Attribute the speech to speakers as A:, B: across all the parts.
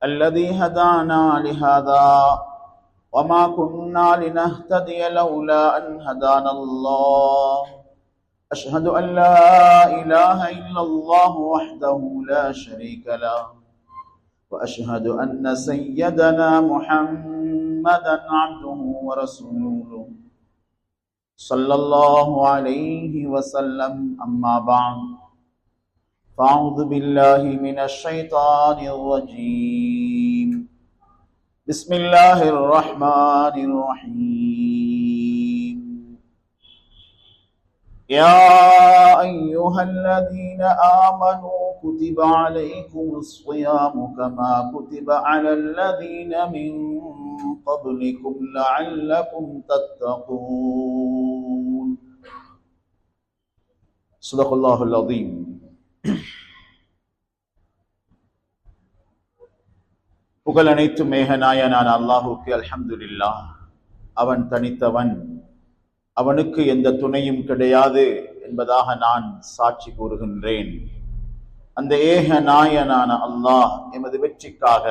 A: الذي هدانا لهذا وما كنا لنهتدي لولا أن هدانا الله أشهد أن لا إله إلا الله وحده لا شريك له وأشهد أن سيدنا محمدا عبده ورسوله صلى الله عليه وسلم أما بعد فأعوذ بالله من الشيطان الرجيم بسم الله الرحمن الرحيم يا أيها الذين آمنوا كتب عليكم الصيام كما كتب على الذين من قبلكم لعلكم تتقون صدق الله العظيم. புகழ் அனைத்தும் மேகநாயனான அல்லாஹுக்கு அல்ஹம்துலில்லாஹ். அவன் தனித்தவன், அவனுக்கு எந்த துணையும் கிடையாது என்பதாக நான் சாட்சி கூறுகின்றேன். அந்த ஏக நாயனான அல்லாஹ் எமது வெற்றிக்காக,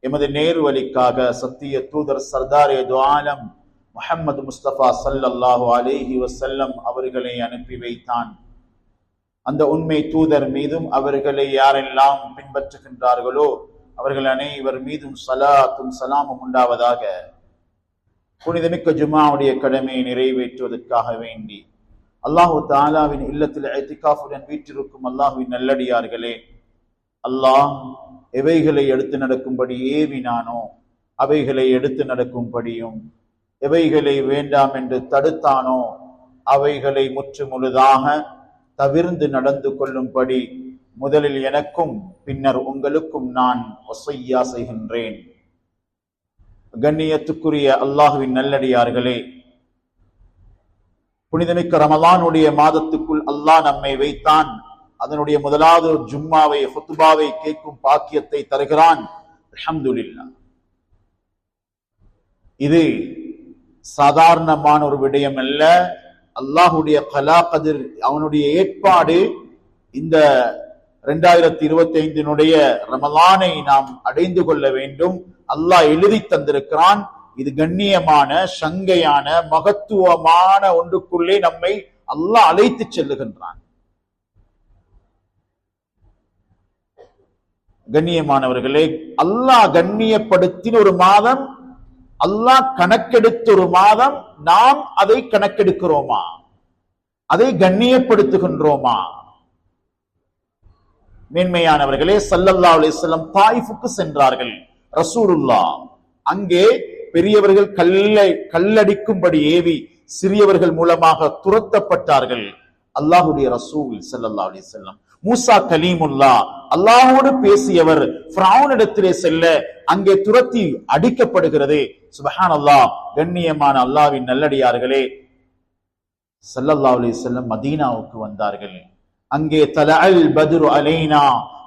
A: எமது நேர்வழிக்காக சத்திய தூதர் சர்தார் ஏ ஆலம் முஹம்மது முஸ்தபா ஸல்லல்லாஹு அலைஹி வஸல்லம் அவர்களை அனுப்பி வைத்தான். அந்த உண்மை தூதர் மீதும் அவர்களை யாரெல்லாம் பின்பற்றுகின்றார்களோ அவர்கள் அனைவர் மீதும் ஸலாத்தும் ஸலாமும் உண்டாவதாக. புனிதமிக்க ஜும்ஆவுடைய கடமையை நிறைவேற்றுவதற்காக வேண்டி அல்லாஹு தஆலாவின் இல்லத்தில் இத்திகாஃபுடன் வீற்றிருக்கும் அல்லாஹ்வின் நல்லடியார்களே, அல்லாஹ் எவைகளை எடுத்து நடக்கும்படி ஏவினானோ அவைகளை எடுத்து நடக்கும்படியும், எவைகளை வேண்டாம் என்று தடுத்தானோ அவைகளை முற்று முழுதாக தவிர்ந்து நடந்து கொள்ளும்படி முதலில் எனக்கும் பின்னர் உங்களுக்கும் நான் வஸய்யா செய்கின்றேன். கண்ணியத்துக்குரிய அல்லாஹ்வின் நல்லடியார்களே, புனிதமிக்க ரமலானுடைய மாதத்துக்குள் அல்லாஹ் நம்மை வைத்தான். அதனுடைய முதலாவது ஜும்மாவை, ஹுத்பாவை கேட்கும் பாக்கியத்தை தருகிறான். அல்ஹம்துலில்லாஹ். இது சாதாரணமான ஒரு விடயம் அல்ல. அல்லாஹுடைய கலா கதிர், அவனுடைய ஏற்பாடு. இந்த 2025 ரமலானை நாம் அடைந்து கொள்ள வேண்டும். அல்லாஹ் எழுதி தந்திருக்கிறான். இது கண்ணியமான, சங்கையான, மகத்துவமான ஒன்றுக்குள்ளே நம்மை அல்லாஹ் அழைத்து செல்லுகின்றான். கண்ணியமானவர்களே, அல்லாஹ் கண்ணியப்படுத்தின ஒரு மாதம், அல்லாஹ் கணக்கெடுத்த ஒரு மாதம். நாம் அதை கணக்கெடுக்கிறோமா? அதை கண்ணியப்படுத்துகின்றோமா? மேன்மையானவர்களே, ஸல்லல்லாஹு அலைஹி வஸல்லம் தாயிஃபுக்கு சென்றார்கள். ரசூலுல்லாஹ் அங்கே பெரியவர்கள் கல்லடிக்கும்படி ஏவி சிறியவர்கள் மூலமாக துரத்தப்பட்டார்கள். அல்லாஹுடைய ரசூல் ஸல்லல்லாஹு அலைஹி வஸல்லம், மூசா கலீமுல்லா, அல்லாஹோடு பேசியவர், ஃபிரௌனிடத்திலே செல்ல அங்கே துரத்தி அடிக்கப்படுகிறது. சுப்ஹானல்லாஹ். கண்ணியமான அல்லாஹ்வின் நல்லடியார்களே, ஸல்லல்லாஹு அலைஹி வஸல்லம் மதீனாவுக்கு வந்தார்கள். அங்கே தலஅல் பத்ரு அலைனா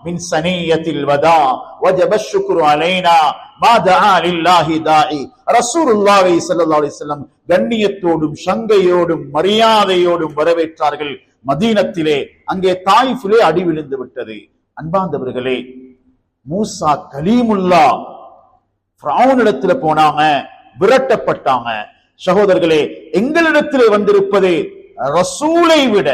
A: மின் சனியத்தில் வதா வஜப ஷுக்ரு அலைனா மா தஆ லில்லாஹி தாஇ. ரசூலுல்லாஹி ஸல்லல்லாஹு அலைஹி வஸல்லம் கண்ணியத்தோடும் சங்கையோடும் மரியாதையோடும் வரவேற்றார்கள் மதீனத்திலே. அங்கே தாயிஃபிலே அடி விழுந்து விட்டது. அன்பார்ந்தவர்களே, மூசா கலீமுல்லா ஃபிரௌனிடத்துல போனாங்க, விரட்டப்பட்டாங்க. சகோதரர்களே, எங்களிடத்திலே வந்திருப்பது ரசூலை விட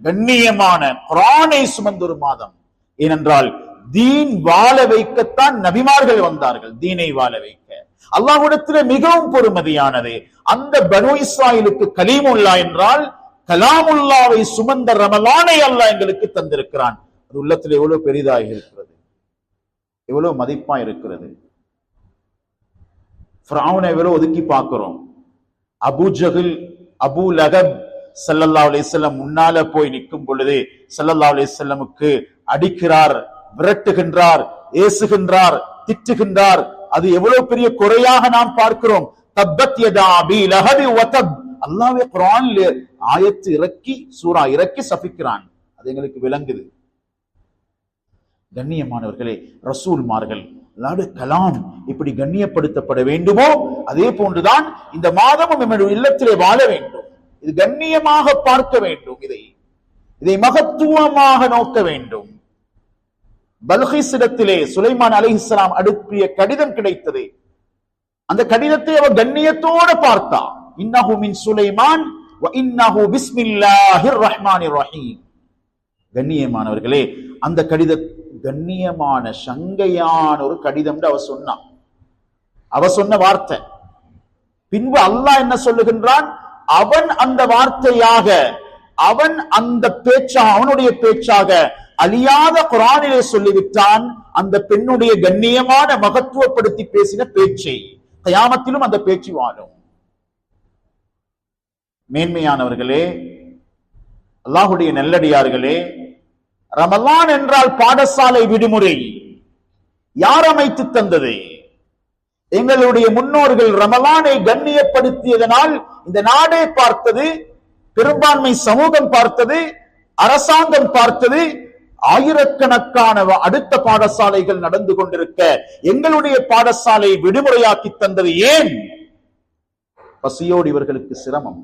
A: கண்ணியமான குர்ஆனை சுமந்த ஒரு மாதம். ஏனென்றால் தீன் வாழ வைக்கத்தான் நபிமார்கள் வந்தார்கள். தீனை வாழ வைக்க அல்லாஹ்விடத்திலே மிகவும் பொறுமதியானது. அந்த பனு இஸ்ராயிலுக்கு கலீமுல்லா என்றால் கலாமுல்லாவை சுமந்த ரமலானை அல்லாஹ் எங்களுக்கு தந்திருக்கிறான். அது உள்ளத்தில் எவ்வளவு பெரிதாக இருக்கிறது, எவ்வளவு மதிப்பா இருக்கிறது. ஃபிரௌனை எவ்வளவு ஒதுக்கி பார்க்கிறோம். அபூ ஜஹல், அபூ லஹப் ஸல்லல்லாஹு அலைஹி வஸல்லம் முன்னால போய் நிற்கும் பொழுது ஸல்லல்லாஹு அலைஹி வஸல்லமுக்கு அடிக்கிறார், விரட்டுகின்றார், ஏசுகின்றார், திட்டுகின்றார். அது எவ்வளவு பெரிய குறையாக நாம் பார்க்கிறோம். தப்பத் யதா அபீ லஹப் வ தப். அல்லாஹ்வே குர்ஆன்ல ஆயத்து இறக்கி, சூரா இறக்கி சபிக்கிறான். அது எங்களுக்கு விளங்குது. கண்ணியமானவர்களே, ரசூல்மார்கள் கலாம் இப்படி கண்ணியப்படுத்தப்பட வேண்டுமோ அதே போன்றுதான் இந்த மாதமும் நம்முடைய இல்லத்திலே வாழ வேண்டும். இது கண்ணியமாக பார்க்க வேண்டும். இதை மகத்துவமாக நோக்க வேண்டும். பல்கிஸிடத்திலே சுலைமான் அலைஹிஸ்ஸலாம் அனுப்பிய கடிதம் கிடைத்தது. அந்த கடிதத்தை அவர் கண்ணியத்தோடு பார்த்தார். இன்னஹு மின் சுலைமான் வ இன்னஹு பிஸ்மில்லாஹிர் ரஹ்மானிர் ரஹீம். கண்ணியமானவர்களே, அந்த கடித கண்ணியமான சங்கையான ஒரு கடிதம் அவர் சொன்னான். அவ சொன்ன வார்த்தை. பின்பு அல்லாஹ் என்ன சொல்லுகின்றான், அவன் அந்த வார்த்தையாக, அவன் அந்த பேச்சாக, அவனுடைய பேச்சாக அழியாத குர்ஆனிலே சொல்லிவிட்டான். அந்த பெண்ணுடைய கண்ணியமான மகத்துவப்படுத்தி பேசின பேச்சை கியாமத்திலும் அந்த பேச்சு வாழும். மேன்மையானவர்களே, அல்லாஹ்வுடைய நல்லடியார்களே, ரமலான் என்றால் பாடசாலை விடுமுறை யார் அமைத்து தந்தது? எங்களுடைய முன்னோர்கள் ரமலானை கண்ணியப்படுத்தியதனால் இந்த நாடே பார்த்தது, பெரும்பான்மை சமூகம் பார்த்தது, அரசாங்கம் பார்த்தது. ஆயிரக்கணக்கான அடுத்த பாடசாலைகள் நடந்து கொண்டிருக்க எங்களுடைய பாடசாலை விடுமுறையாக்கி தந்தது ஏன்? பசியோடு இவர்களுக்கு சிரமம்.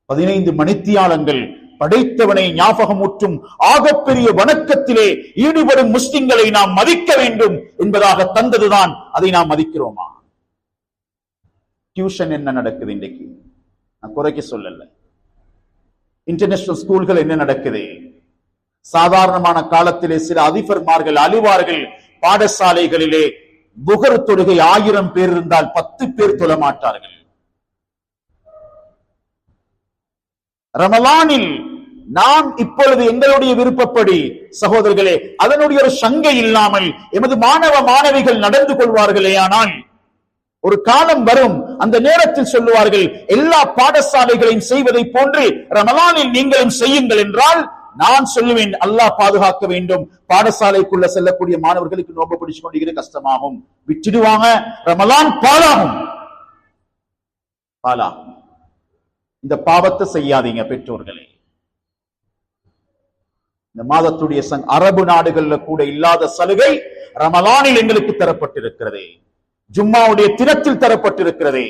A: 15 மணித்தியாலங்கள் படைத்தவனை ஞாபகமூற்றும் ஆகப்பெரிய வணக்கத்திலே ஈடுபடும் முஸ்லிம்களை நாம் மதிக்க வேண்டும் என்பதாக தந்ததுதான். அதை நாம் மதிக்கிறோமா? டியூஷன் என்ன நடக்குது இன்றைக்கு? நான் குறைக்க சொல்லல. இன்டர்நேஷனல் ஸ்கூல்கள் என்ன நடக்குது? சாதாரணமான காலத்திலே சில அதிபர்மார்கள் அழிவார்கள். பாடசாலைகளிலே புகர் தொழுகை 1000 பேர் இருந்தால் 10 பேர் தொழ மாட்டார்கள். ரமலானில் நாம் இப்பொழுது எங்களுடைய விருப்பப்படி சகோதரர்களே, அதனுடைய ஒரு சங்கை இல்லாமல் எமது மாணவ மாணவிகள் நடந்து கொள்வார்களே, ஆனால் ஒரு காலம் வரும், அந்த நேரத்தில் சொல்லுவார்கள், எல்லா பாடசாலைகளையும் செய்வதை போன்று ரமலானில் நீங்களும் செய்யுங்கள் என்றால் நான் சொல்லுவேன், அல்லாஹ் பாதுகாக்க வேண்டும். பாடசாலைக்குள்ள செல்லக்கூடிய மாணவர்களுக்கு நோம்பு பிடிச்சு கொண்டிருக்கிற கஷ்டமாகும், விட்டுடுவாங்க, ரமலான் பாலாகும். பாலாகும். இந்த பாவத்தை செய்யாதீங்க பெற்றோர்களே. இந்த மாதத்துடைய அரபு நாடுகள்ல கூட இல்லாத சலுகை ரமலானில் எங்களுக்கு தரப்பட்டிருக்கிறது. ஜும்மாவுடைய தினத்தில் தரப்பட்டிருக்கிறது.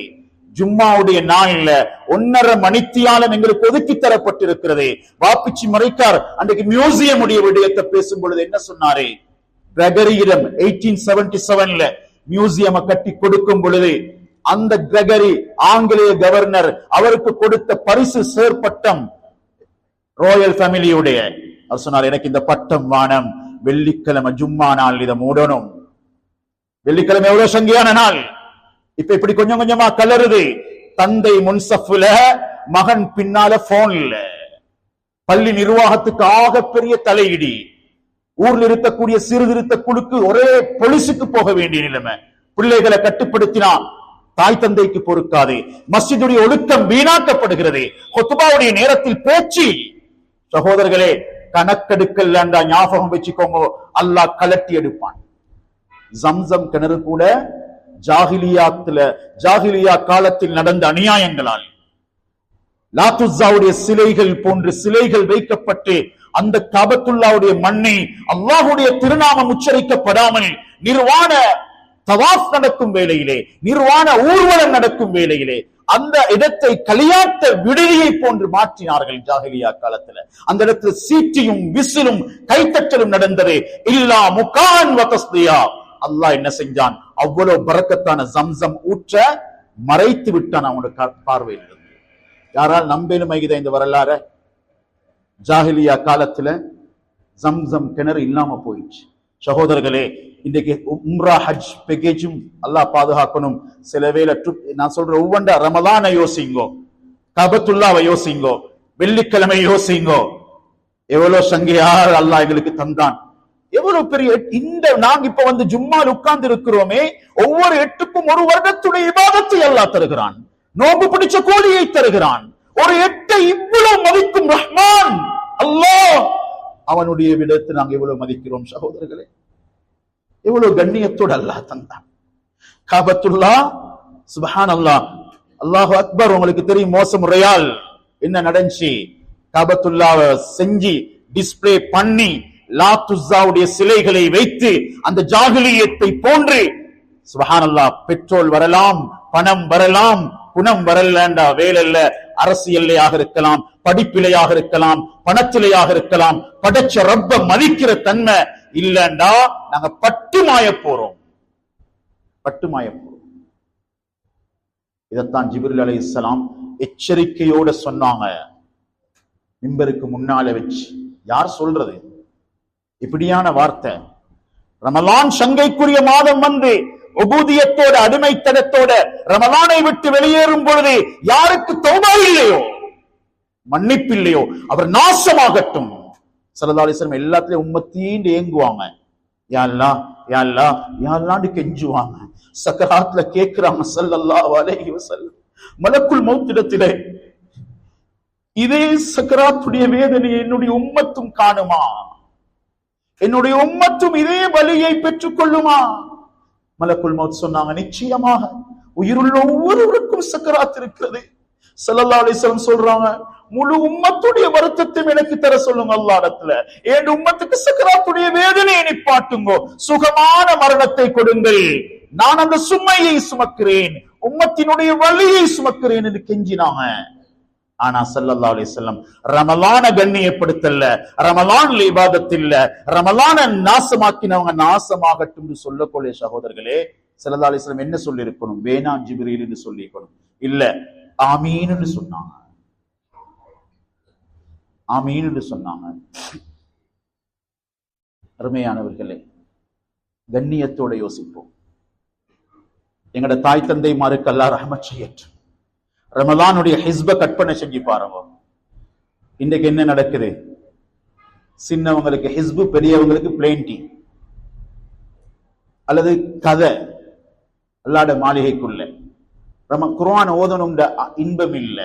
A: ஜும்மாவுடைய நாள்ல 1.5 மணித்தியாலம் எங்களுக்கு ஒதுக்கி தரப்பட்டிருக்கிறது. வாப்பிச்சி மறைக்கார் அன்றைக்கு மியூசியம் உடைய விடயத்தை பேசும் பொழுது என்ன சொன்னாரே, கிரகரியிடம் 1877ல மியூசியம் கட்டி கொடுக்கும் பொழுது அந்த கிரகரி ஆங்கிலேய கவர்னர் அவருக்கு கொடுத்த பரிசு சேர்பட்டம் ராயல் ஃபேமிலியுடைய. அவர் சொன்னார், எனக்கு இந்த பட்டம் வானம், வெள்ளிக்கிழமை ஜும்மா நாள் இதை மூடணும். வெள்ளிக்கிழமை எவ்வளவு சங்கியான நாள். இப்ப இப்படி கொஞ்சம் கொஞ்சமா கலருது. தந்தை முன்சஃப்ல, மகன் பின்னால போன்ல. பள்ளி நிர்வாகத்துக்கு ஆக பெரிய தலையிடி. ஊர்ல இருக்கக்கூடிய சீர்திருத்த குழுக்கு ஒரே போலீஸுக்கு போக வேண்டிய நிலைமை. பிள்ளைகளை கட்டுப்படுத்தினா தாய் தந்தைக்கு பொறுக்காது. மஸ்ஜிதுடைய ஒழுக்கம் வீணாக்கப்படுகிறது. குத்பாவுடைய நேரத்தில் பேச்சு. சகோதரர்களே, கணக்கெடுக்கல் ஞாபகம் வச்சுக்கோங்க, அல்லாஹ் கலட்டி எடுப்பான். ஜம்சம் கிணறு கூட ஜாகிலியா காலத்தில் நடந்த அநியாயங்களால் லாத்துஸாவுடைய சிலைகள் போன்று சிலைகள் வைக்கப்பட்டு அந்த காபத்துல்லாவுடைய மண்ணை அல்லாஹ்வுடைய திருநாமம் உச்சரிக்கப்படாமல் நிர்வாண தவாஃப் நடக்கும் வேளையிலே, நிர்வாண ஊர்வலம் நடக்கும் வேளையிலே அந்த இடத்தை களியாட்ட விடுதியை போன்று மாற்றினார்கள் ஜாகிலியா காலத்துல. அந்த இடத்துல சீட்டியும் விசிலும் கைத்தட்டலும் நடந்தது. இல்லா முகான் வ தஸ்தியா. அல்லாஹ் என்ன செஞ்சான், அவ்வளவு பரக்கத்தான ஜம்சம் ஊற்ற மறைத்து விட்டான் அவனோட பார்வையில் இருந்து. யாரால் நம்பேனும் இந்த வரலாற? ஜாகிலியா காலத்துல ஜம்சம் கிணறு இல்லாம போயிடுச்சு. சகோதரர்களே, இன்றைக்கு உம்ரா ஹஜ் பேக்கேஜும் அல்லாஹ் பாதுகாக்கணும். சில வேளை நான் சொல்ற ஒவ்வொன்றா ரமலானை யோசிங்கோ, கபத்துல்லாவை யோசிங்கோ, வெள்ளிக்கிழமை யோசிங்கோ. எவ்வளவு சங்கையார் அல்லாஹ் எங்களுக்கு தந்தான். எவ்வளவு பெரிய இந்த நாங்க இப்ப வந்து ஜும்மால் உட்கார்ந்து இருக்கிறோமே, ஒவ்வொரு 8க்கும் ஒரு வருடத்துடைய இபாதத்தை அல்லாஹ் தருகிறான். நோம்பு பிடிச்ச கூலியை தருகிறான். ஒரு 8 இவ்வளவு மதிக்கும் ரஹ்மான் அல்லாஹ், அவனுடைய விடத்தை நாங்க எவ்வளவு மதிக்கிறோம் சகோதரர்களே. எவ்வளவு கண்ணியத்தோடு அல்லாஹ் தந்தான். காபத்துல்லா, சுப்ஹானல்லாஹ், அல்லாஹு அக்பர். உங்களுக்கு தெரியும் மோசம் ரியால் என்ன நடந்துச்சு. காபத்துல்லாவை செஞ்சு டிஸ்பிளே பண்ணி லாத்துஸாவுடைய சிலைகளை வைத்து அந்த ஜாகிலியத்தை போன்று சுப்ஹானல்லாஹ், பெட்ரோல் வரலாம், பணம் வரலாம், குணம் வரலண்டா வேலையில, அரசியல்லையாக இருக்கலாம், படிப்பிலையாக இருக்கலாம், பணத்திலையாக இருக்கலாம், படைச்ச ரப்ப மதிக்கிற தன்மை இல்லண்டா நாங்க பட்டுமாய போறோம். இதைத்தான் ஜிப்ரீல் அலைஹிஸ்ஸலாம் எச்சரிக்கையோட சொன்னாங்க. மிம்பருக்கு முன்னால வச்சு. யார் சொல்றது இப்படியான வார்த்தை? ரமலான் சங்கைக்குரிய மாதம் வந்து உபூதியத்தோட, அடிமைத்தனத்தோட ரமலானை விட்டு வெளியேறும் பொழுது யாருக்கு தௌபா இல்லையோ, மன்னிப்பு இல்லையோ, அவர் நாசமாகட்டும். ஸல்லல்லாஹு அலைஹி வஸல்லம் எல்லாத்துலயும் உம்மத்தீண்டு ஏங்குவாங்க. யா அல்லாஹ், யா அல்லாஹ், யா அல்லாஹ்னு கெஞ்சுவாங்க. சக்கராத்ல கேட்கிறாங்க ஸல்லல்லாஹு அலைஹி வஸல்லம், மலக்குல் மௌத்திடத்திலே, இதே சக்கராத்துடைய வேதனையை என்னுடைய உம்மத்தும் காணுமா? என்னுடைய உம்மத்தும் இதே வலியை பெற்றுக் கொள்ளுமா? மலக்குல் மௌத் சொன்னாங்க, நிச்சயமாக உயிருள்ள ஒவ்வொருவருக்கும் சக்கராத் இருக்கிறது. ஸல்லல்லாஹு அலைஹி வஸல்லம் சொல்றாங்க, முழு உம்மத்துடைய வருத்தத்தையும் எனக்கு தர சொல்லுங்க அல்லாஹ்விடத்துல. என் உம்மத்துக்கு சக்கராத்துடைய வேதனையை நிப்பாட்டுங்கோ, சுகமான மரணத்தை கொடுங்கள், நான் அந்த சுமையை சுமக்கிறேன், உம்மத்தினுடைய வலியை சுமக்கிறேன் என்று கெஞ்சினாங்க. ஆனா ஸல்லல்லாஹு அலைஹி வஸல்லம் ரமலான கண்ணியப்படுத்தல, ரமலான்ல இபாதத் இல்ல, ரமலான நாசமாக்கினவங்க நாசமாகட்டும் என்று சொல்லக்கூடிய சகோதரர்களே, ஸல்லல்லாஹு அலைஹி வஸல்லம் என்ன சொல்லி இருக்கணும்? வேணாம் ஜிப்ரீல் என்று சொல்லி இருக்கணும். இல்ல, ஆமீன் என்று சொன்னாங்க. ஆமீன் என்று சொன்னாங்க. அருமையானவர்களே, கண்ணியத்தோட யோசிப்போம். எங்கட தாய் தந்தைமாருக்கு அல்லாஹ் ரஹ்மத் செய்யட்டும். ரமலானுடைய ஹிஸ்ப கற்பனை செஞ்சு பாருங்க. இன்றைக்கு என்ன நடக்குது? சின்னவங்களுக்கு ஹிஸ்பு, பெரியவங்களுக்கு பிளேன் டீ அல்லது கதை. அல்லாஹ்வுடைய மாளிகைக்குள்ள குர்ஆன் ஓதணும் இன்பம் இல்ல.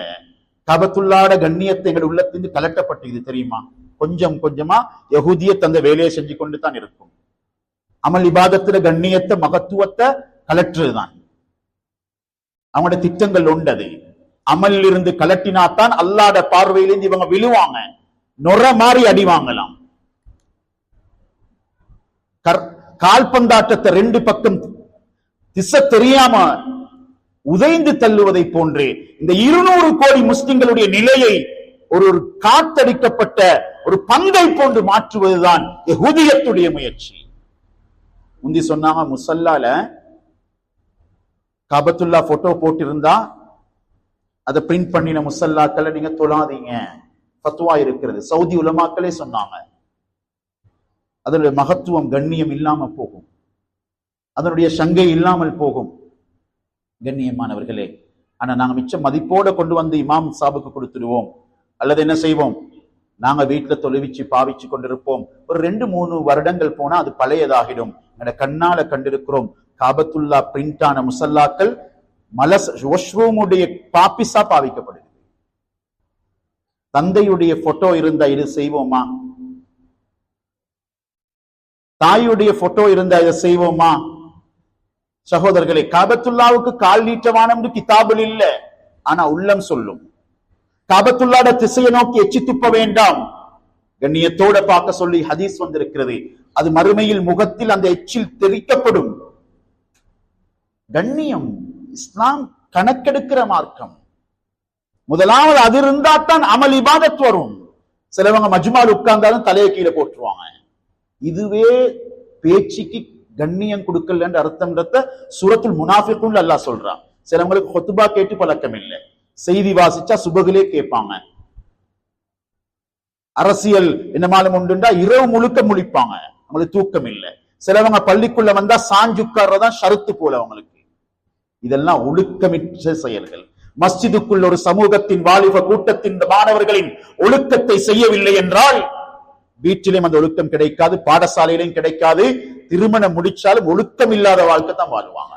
A: கபத்துல்லாட கண்ணியத்தை எங்கள் உள்ளத்திலிருந்து கலட்டப்பட்டது தெரியுமா? கொஞ்சம் கொஞ்சமா யஹூதியத் அந்த வேலையை செஞ்சு கொண்டு தான் இருக்கும். அமல் இபாதத்துல கண்ணியத்தை, மகத்துவத்தை கலற்றுதான் அவங்களோட திட்டங்கள் உண்டது. அமல் இருந்து கலட்டினாத்தான் அல்லாஹ்வுடைய பார்வையிலிருந்து இவங்க விழுவாங்க, நொற மாறி அடிவாங்கலாம். கால்பந்தாட்டத்தை ரெண்டு பக்கம் திசை தெரியாம உதைந்து தள்ளுவதை போன்றே இந்த 200 கோடி முஸ்லிம்களுடைய நிலையை ஒரு காத்தடிக்கப்பட்ட ஒரு பந்தை போன்று மாற்றுவதுதான் யஹூதியத்துடைய முயற்சி. முந்தி சொன்னாங்க, முசல்லால காபத்துல்லா போட்டோ போட்டிருந்தா அதை பிரிண்ட் பண்ணின முசல்லாக்களை நீங்க தொழாதீங்க, ஃபத்வா இருக்கிறது. சவுதி உலமாக்களே சொன்னாங்க. அதனுடைய மகத்துவம், கண்ணியம் இல்லாம போகும், அதனுடைய சங்கை இல்லாமல் போகும். கண்ணியமானவர்களே, ஆனா நாங்க மிச்ச மதிப்போட கொண்டு வந்து இமாம் சாபுக்கு கொடுத்துடுவோம். அல்லது என்ன செய்வோம்? நாங்க வீட்டுல தொலைவிச்சு பாவிச்சு கொண்டிருப்போம். ஒரு 2-3 வருடங்கள் போனா அது பழையதாகிடும். கண்ணால கண்டிருக்கிறோம், காபத்துல்லா பிரிண்டான முசல்லாக்கள் வாஷ்ரூமுடைய பாப்பிசா பாவிக்கப்படுது. தந்தையுடைய போட்டோ இருந்தா இது செய்வோமா? தாயுடைய போட்டோ இருந்தா இதை செய்வோமா? சகோதரர்களே, காபத்துல்லாவுக்கு கால் நீட்டவானம் கிதாபில் இல்ல, ஆனா உள்ளம் சொல்லும். காபத்துல்லாட திசையை நோக்கி எச்சி துப்ப வேண்டாம், கண்ணியத்தோட பார்க்க சொல்லி ஹதீஸ் வந்திருக்கிறது. அது மறுமையில் முகத்தில் அந்த எச்சில் தெரிக்கப்படும். கண்ணியம் இஸ்லாம் கணக்கெடுக்கிற மார்க்கம். முதலாவது அது இருந்தா தான் அமல் இபாதத் வரும். சிலவங்க மஜ்மால் உட்கார்ந்தாலும் தலையை கீழே போட்டுருவாங்க. இதுவே பேச்சுக்கு கண்ணியம் கொடுக்கல என்ற அர்த்தம்ன்றத சூரத்துல் முனாஃபிகூன்ல அல்லாஹ் சொல்றான். சிலவங்களுக்கு ஹுத்பா கேட்டு பழக்கம் இல்லை, செய்தி வாசிச்சா சுபகிலே கேட்பாங்க. அரசியல் என்னமாலும் உண்டுண்டா இரவு முழுக்க முழிப்பாங்க, அவங்களுக்கு தூக்கம் இல்லை. சிலவங்க பள்ளிக்குள்ள வந்தா சாஞ்சுக்காரதான் ஷருத்து போல அவங்களுக்கு. இதெல்லாம் ஒழுக்கமிற்ற செயல்கள். மஸ்ஜிதுக்குள் ஒரு சமூகத்தின் வாலிப கூட்டத்தின் மாணவர்களின் ஒழுக்கத்தை செய்யவில்லை என்றால் வீட்டிலும் அந்த ஒழுக்கம் கிடைக்காது, பாடசாலையிலும் கிடைக்காது. திருமணம் முடிச்சாலும் ஒழுக்கம் இல்லாத வாழ்க்கை தான் வாழ்வாங்க.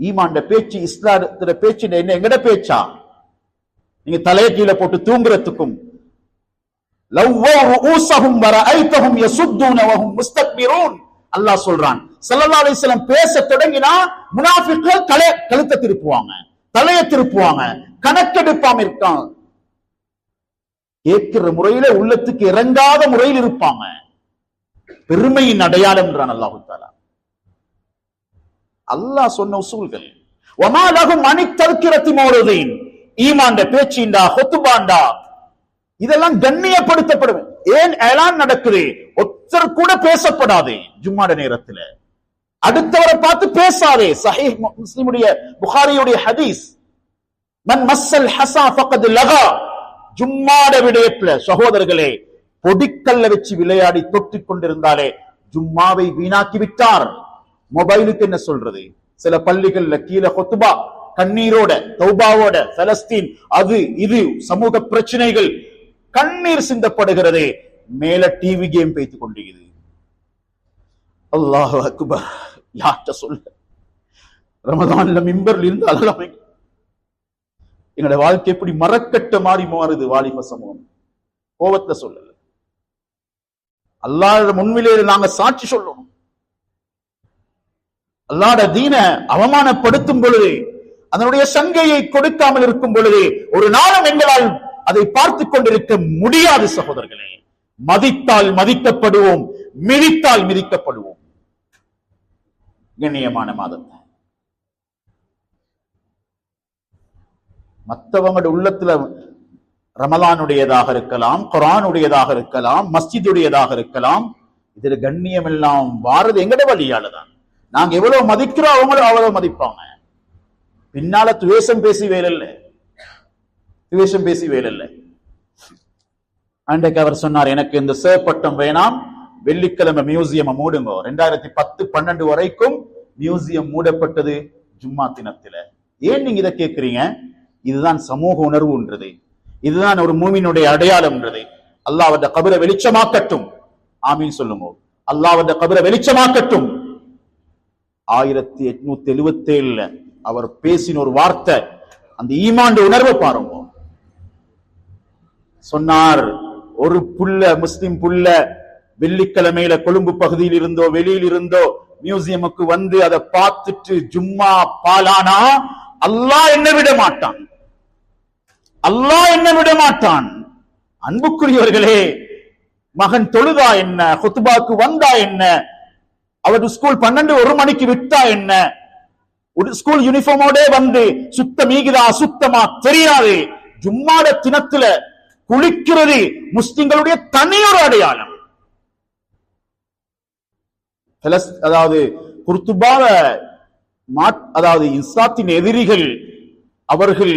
A: ஈமான்ட பேச்சு, இஸ்லாத்துல பேச்சு என்ன எங்கட பேச்சா? நீங்க தலையை கீழே போட்டு தூங்குறதுக்கும் அல்லாஹ் சொல்றான். ஸல்லல்லாஹு அலைஹி வஸல்லம் பேச தொடங்கினா முனாஃபிக்குகள் கழுத்தை திருப்புவாங்க, தலையை திருப்புவாங்க, கணக்கெடுப்பாம இருக்காங்க. கேட்கிற முறையில உள்ளத்துக்கு இறங்காத முறையில் இருப்பாங்க. பெருமையின் அடையாளம் என்றான் அல்லாஹ் தஆலா. அல்லாஹ் சொன்ன உசூல்கள். வமா லஹும் அனி தஸ்கிரத்தி மௌரிதீன். ஈமான்ட பேச்சிண்டா ஹுத்பாண்டா இதெல்லாம் கண்ணியப்படுத்தப்படும். ஏன் ஏலான் நடக்குது? ஒருத்தர் கூட பேசப்படாது ஜும்மாட நேரத்தில். அடுத்தவரை பார்த்து பேசாதே. சஹீஹ் முஸ்லிமுடைய புகாரியுடைய ஹதீஸ், மன் மஸ்ஸல் ஹஸா ஃபகத் லகா. ஜும்மாட விடயத்துல சகோதரர்களே, பொடிக்கல்ல வச்சு விளையாடி தொட்டிக் கொண்டிருந்தாலே ஜும்மாவை வீணாக்கி விட்டார். மொபைலுக்கு என்ன சொல்றது? சில பள்ளிகள்ல கீழே ஹுத்பா கண்ணீரோட தௌபாவோட, பலஸ்தீன் அது இது சமூக பிரச்சனைகள், கண்ணீர் சிந்தப்படுகிறது. மேல டிவி கேம் பேசிக் கொண்டிருக்கிறது. அல்லாஹு அக்பர். யார்கிட்ட சொல்ல? ரமதான்ல மிம்பர்ல இருந்து அல்லாஹ். எங்களோட வாழ்க்கை எப்படி மரக்கட்ட மாறி மாறுது வாலிப சமூகம். கோபத்துல சொல்லல, அல்லாஹ் முன்னிலே நாங்க சாட்சி சொல்லணும். அல்லாஹ்வுடைய தீன அவமானப்படுத்தும் பொழுது, அதனுடைய சங்கையை கொடுக்காமல் இருக்கும் பொழுது ஒரு நாளும் எங்களால் அதை பார்த்து கொண்டிருக்க முடியாது சகோதரர்களே. மதித்தால் மதிக்கப்படுவோம், மிதித்தால் மிதிக்கப்படுவோம். கண்ணியமான மாதத்தை மற்றவங்களோட உள்ளத்துல ரமலானுடையதாக இருக்கலாம், குர்ஆனுடையதாக இருக்கலாம், மஸ்ஜிதுடையதாக இருக்கலாம். இதுல கண்ணியம் எல்லாம் வாரது எங்கட வழியாலதான். நாங்க எவ்வளவு மதிக்கிறோம் அவங்களும் அவ்வளவு மதிப்பாங்க. பின்னால துவேஷம் பேசி வேலையில்ல, துவேஷம் பேசி வேலையில்ல. அன்றைக்கு அவர் சொன்னார், எனக்கு இந்த சேப்பட்டம் வேணாம், வெள்ளிக்கிழமை மியூசியம் மூடுங்க. 2010-12 வரைக்கும் மியூசியம் மூடப்பட்டது ஜும்மா தினத்தில. ஏன் நீங்க இதை கேட்கிறீங்க? இதுதான் சமூக உணர்வுன்றது, இதுதான் ஒரு மூமினுடைய அடையாளம்ன்றது. அல்லாஹ்வுடைய கபரை வெளிச்சமாக்கட்டும். ஆமீன் சொல்லுங்க. அல்லாஹ்வுடைய கபரை வெளிச்சமாக்கட்டும். 1877 அவர் பேசின ஒரு வார்த்தை, அந்த ஈமான் உணர்வை பாருங்க. சொன்னார், ஒரு புள்ள முஸ்லிம் புள்ள வெள்ளிக்கிழமையில கொழும்பு பகுதியில் இருந்தோ வெளியில் இருந்தோ மியூசியமுக்கு வந்து அதை பார்த்துட்டு ஜும்மா பாலானா அல்லாஹ் என்ன விட மாட்டான், அல்லாஹ் என்ன விட மாட்டான். அன்புக்குரியவர்களே, மகன் தொழுதா என்ன, ஹுத்பாக்கு வந்தா என்ன, அவர் ஸ்கூல் 12-1 மணிக்கு விட்டா என்ன, ஸ்கூல் யூனிஃபார்மோட வந்து சுத்தமீகுதா அசுத்தமா தெரியாது. ஜும்மாட தினத்துல குளிக்கிறது முஸ்லிம்களுடைய தனியொரு அடையாளம். அதாவது குர்துபாவ அதாவது இஸ்லாத்தின் எதிரிகள் அவர்கள்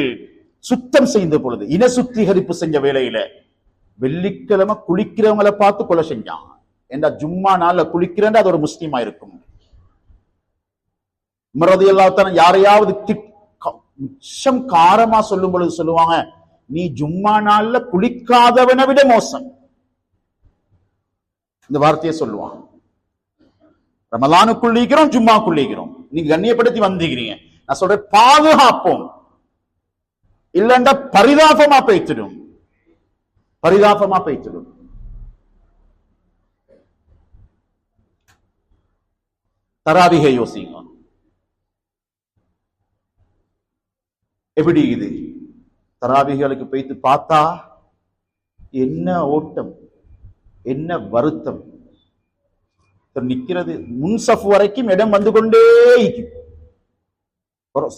A: சுத்தம் செய்த பொழுது, இன சுத்திகரிப்பு செஞ்ச வேளையில வெள்ளிக்கிழமை குளிக்கிறவங்களை பார்த்து கொலை செஞ்சான். ஏண்டா ஜும்மா நாள்ல குளிக்கிறேன் அது ஒரு முஸ்லீமா இருக்கும். யாரையாவது மிச்சம் காரமா சொல்லும் பொழுது சொல்லுவாங்க, நீ ஜும்மா நாள்ல குளிக்காதவனை விட மோசம். இந்த வார்த்தையை சொல்லுவாங்க. ரமலானுக்குள்ளிக்கிறோம், ஜும்மாக்குள்ளிக்கிறோம், நீங்க கண்ணியப்படுத்தி வந்திருக்கிறீங்க. நான் சொல்றேன், பாதுகாப்போம், இல்லண்டா பரிதாபமா பேய்த்திடும், பரிதாபமா பேய்த்திடும். தராவிகை யோசிங்க, எப்படி இது தராவிகளுக்கு போய்த்து பார்த்தா என்ன ஓட்டம், என்ன வருத்தம். நிக்கிறது முன்சஃப் வரைக்கும் இடம் வந்து கொண்டே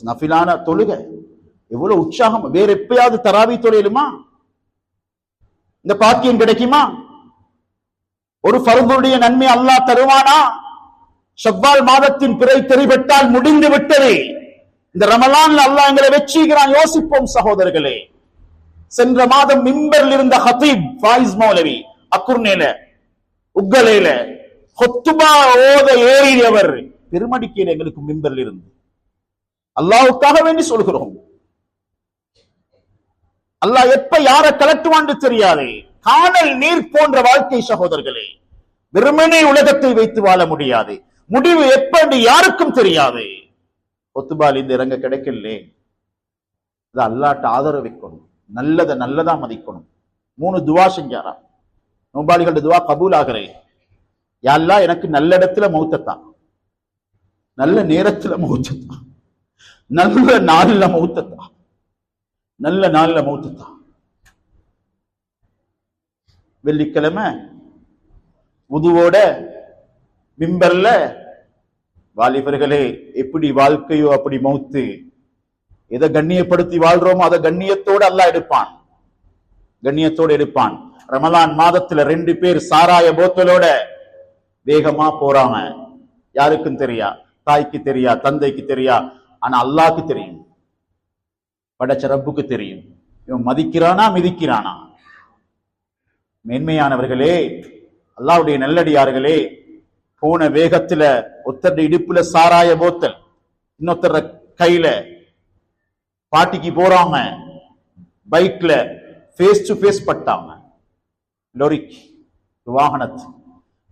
A: நஃபிலான தொழுக எவ்வளவு உற்சாகம். வேற எப்பயாவது தராவி தொழிலுமா? இந்த பாக்கியம் கிடைக்குமா? ஒரு ஃபர்துடைய நன்மை அல்லாஹ் தருவானா? ஷவ்வால் மாதத்தின் பிறை தெரிவிட்டால் முடிந்து விட்டது. இந்த ரமலான்ல அல்லாஹ் எங்களை வெற்றிக்கிறான். யோசிப்போம் சகோதரர்களே. சென்ற மாதம் மிம்பரில் இருந்த ஹதீப் ஃபாயிஸ் மௌலவி அக்குர்னேல உக்கலேல ஹுத்பா ஓத ஏறியவர் பெருமடிக்கையில் எங்களுக்கு மிம்பரில் இருந்து அல்லாஹ்வுக்காக வேண்டி சொல்கிறோம். அல்லாஹ் எப்ப யாரை கலட்டுவான்னு தெரியாது. காணல் நீர் போன்ற வாழ்க்கை சகோதரர்களே. வெறுமனே உலகத்தை வைத்து வாழ முடியாது. முடிவு எப்படி யாருக்கும் தெரியாது. ஒத்துபால் இந்த இறங்க கிடைக்கல, அல்லாட்ட ஆதரவு வைக்கணும், நல்லத நல்லதா மதிக்கணும். 3 துவா செஞ்சாரா நோபாலிகளோட துவா கபூல் ஆகிறேன். யாழ்லா எனக்கு நல்ல இடத்துல மௌத்தத்தான், நல்ல நேரத்துல மௌத்தத்தான், நல்ல நாள்ல மௌத்தத்தான், நல்ல நாள்ல மௌத்தத்தான். வெள்ளிக்கிழமை உதுவோட மிம்பர்ல வாலிபர்களே எப்படி வாழ்க்கையோ அப்படி மௌத்து. எதை கண்ணியப்படுத்தி வாழ்றோமோ அதை கண்ணியத்தோடு அல்லாஹ் எடுப்பான், கண்ணியத்தோடு எடுப்பான். ரமலான் மாதத்துல 2 பேர் சாராய போத்தலோட வேகமா போறாங்க. யாருக்கும் தெரியா, தாய்க்கு தெரியா, தந்தைக்கு தெரியா, ஆனா அல்லாஹ்க்கு தெரியும், படைச்ச ரப்புக்கு தெரியும். இவன் மதிக்கிறானா மிதிக்கிறானா? மேன்மையானவர்களே, அல்லாஹ்வுடைய நல்லடியார்களே, போன வேகத்துல ஒருத்தர் இடுப்புல சாராய போத்தல், இன்னொருத்தர் கையில பாட்டிக்கு போறாங்க, பைக்ல ஃபேஸ் டு ஃபேஸ் பட்டாங்க. லொரிக்கு வாகனத்து